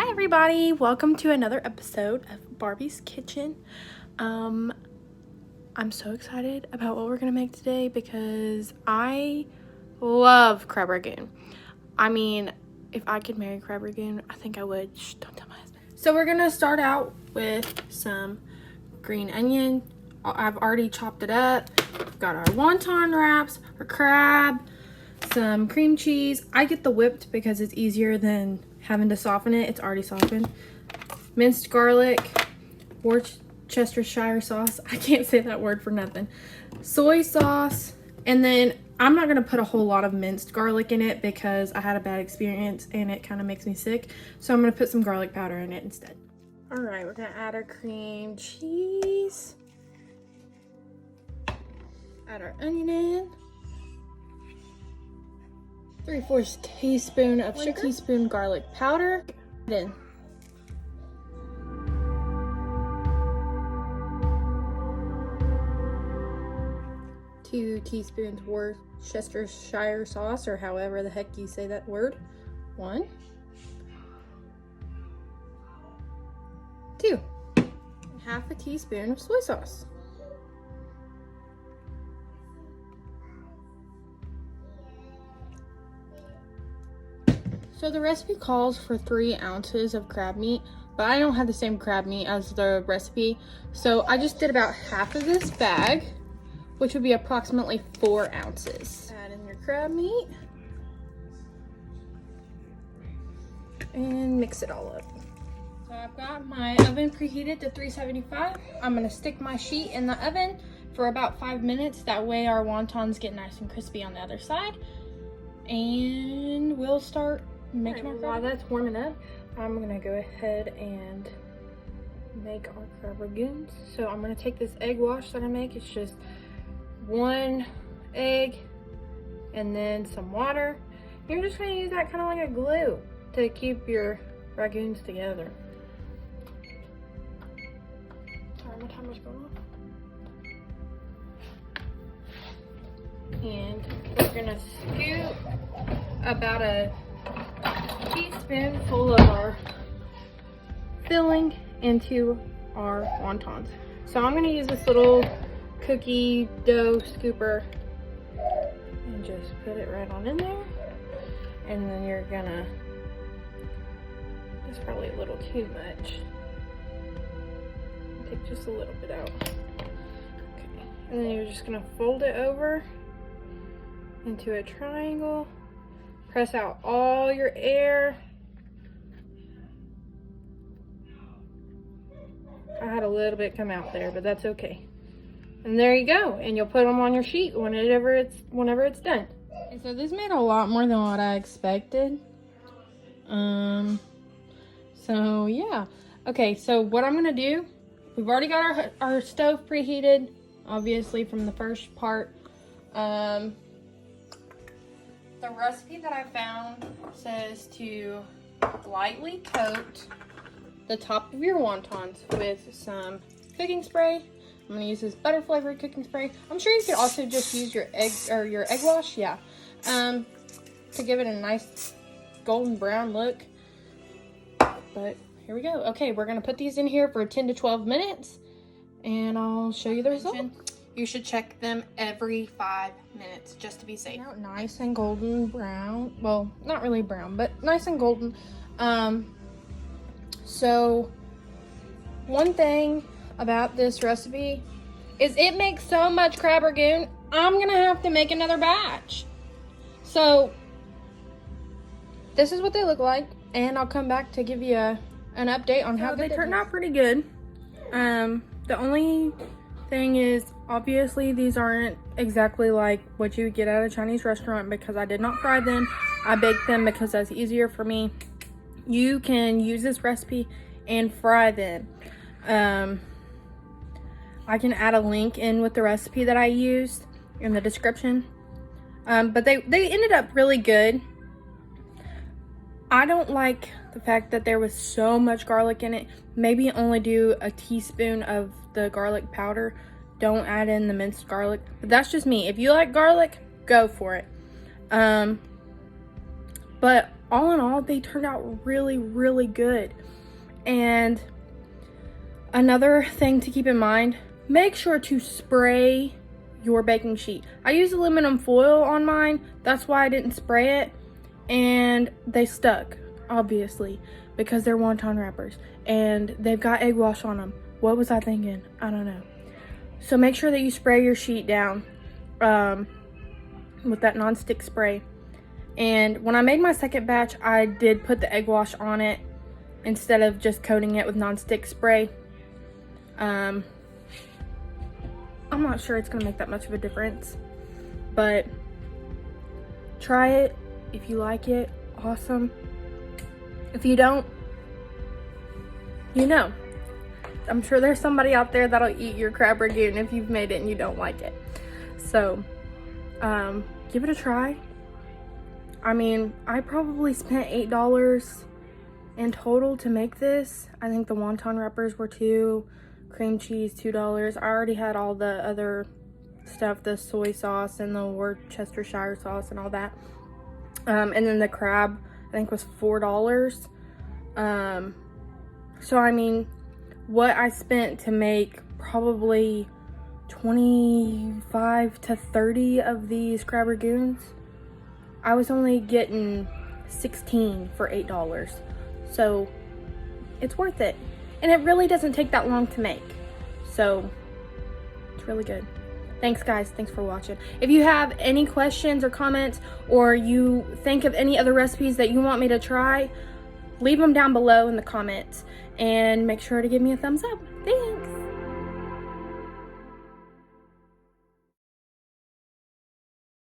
Hi everybody, welcome to another episode of Barbie's Kitchen. I'm so excited about what we're gonna make today because I love crab rangoon. I mean, if I could marry crab rangoon, I think I would. Shh, don't tell my husband. So we're gonna start out with some green onion. I've already chopped it up. We've got our wonton wraps, our crab, some cream cheese. I get the whipped because it's easier than having to soften it. It's already softened. Minced garlic, Worcestershire sauce. I can't say that word for nothing. Soy sauce, and then I'm not gonna put a whole lot of minced garlic in it because I had a bad experience and it kind of makes me sick. So I'm gonna put some garlic powder in it instead. All right, we're gonna add our cream cheese. Add our onion in. 3/4 teaspoon of sugar. 1 teaspoon garlic powder. Then 2 teaspoons Worcestershire sauce, or however the heck you say that word. 1, 2, and 1/2 teaspoon of soy sauce. So the recipe calls for 3 ounces of crab meat, but I don't have the same crab meat as the recipe. So I just did about half of this bag, which would be approximately 4 ounces. Add in your crab meat and mix it all up. So I've got my oven preheated to 375. I'm gonna stick my sheet in the oven for about 5 minutes. That way our wontons get nice and crispy on the other side. And we'll start making our crab. While that's warming up, I'm gonna go ahead and make our crab rangoons. So I'm gonna take this egg wash that I make. It's just 1 egg and then some water. You're just gonna use that kind of like a glue to keep your rangoons together. Sorry, my timer's going off. And we're gonna scoop about a teaspoonful of our filling into our wontons. So I'm gonna use this little cookie dough scooper and just put it right on in there. And then you're gonna, that's probably a little too much. Take just a little bit out. Okay. And then you're just gonna fold it over into a triangle. Press out all your air. I had a little bit come out there, but that's okay. And there you go. And you'll put them on your sheet whenever it's done. And so this made a lot more than what I expected. So yeah. Okay, so what I'm gonna do, we've already got our stove preheated, obviously from the first part. The recipe that I found says to lightly coat the top of your wontons with some cooking spray. I'm gonna use this butter flavored cooking spray. I'm sure you could also just use your egg wash, yeah, to give it a nice golden brown look. But here we go. Okay, we're gonna put these in here for 10 to 12 minutes, and I'll show you the result. You should check them every 5 minutes just to be safe. Now nice and golden brown. Well, not really brown, but nice and golden. So one thing about this recipe is it makes so much crab rangoon, I'm gonna have to make another batch. So this is what they look like, and I'll come back to give you an update on how good they turned out. Pretty good. The only thing is, obviously these aren't exactly like what you would get at a Chinese restaurant because I did not fry them. I baked them because that's easier for me. You can use this recipe and fry them. I can add a link in with the recipe that I used in the description. But they ended up really good. I don't like the fact that there was so much garlic in it. Maybe only do a teaspoon of the garlic powder. Don't add in the minced garlic. But that's just me. If you like garlic, go for it. But all in all, they turned out really, really good. And another thing to keep in mind, make sure to spray your baking sheet. I used aluminum foil on mine. That's why I didn't spray it. And they stuck, obviously, because they're wonton wrappers. And they've got egg wash on them. What was I thinking? I don't know. So make sure that you spray your sheet down with that nonstick spray. And when I made my second batch, I did put the egg wash on it instead of just coating it with nonstick spray. I'm not sure it's gonna make that much of a difference, but try it. If you like it, awesome. If you don't, you know. I'm sure there's somebody out there that'll eat your crab rangoon if you've made it and you don't like it. So, give it a try. I mean, I probably spent $8 in total to make this. I think the wonton wrappers were $2, cream cheese $2. I already had all the other stuff, the soy sauce and the Worcestershire sauce and all that. And then the crab, I think, was $4. So I mean, what I spent to make probably 25 to 30 of these crab rangoons, I was only getting 16 for $8. So it's worth it. And it really doesn't take that long to make. So it's really good. Thanks guys, thanks for watching. If you have any questions or comments, or you think of any other recipes that you want me to try, leave them down below in the comments and make sure to give me a thumbs up. Thanks.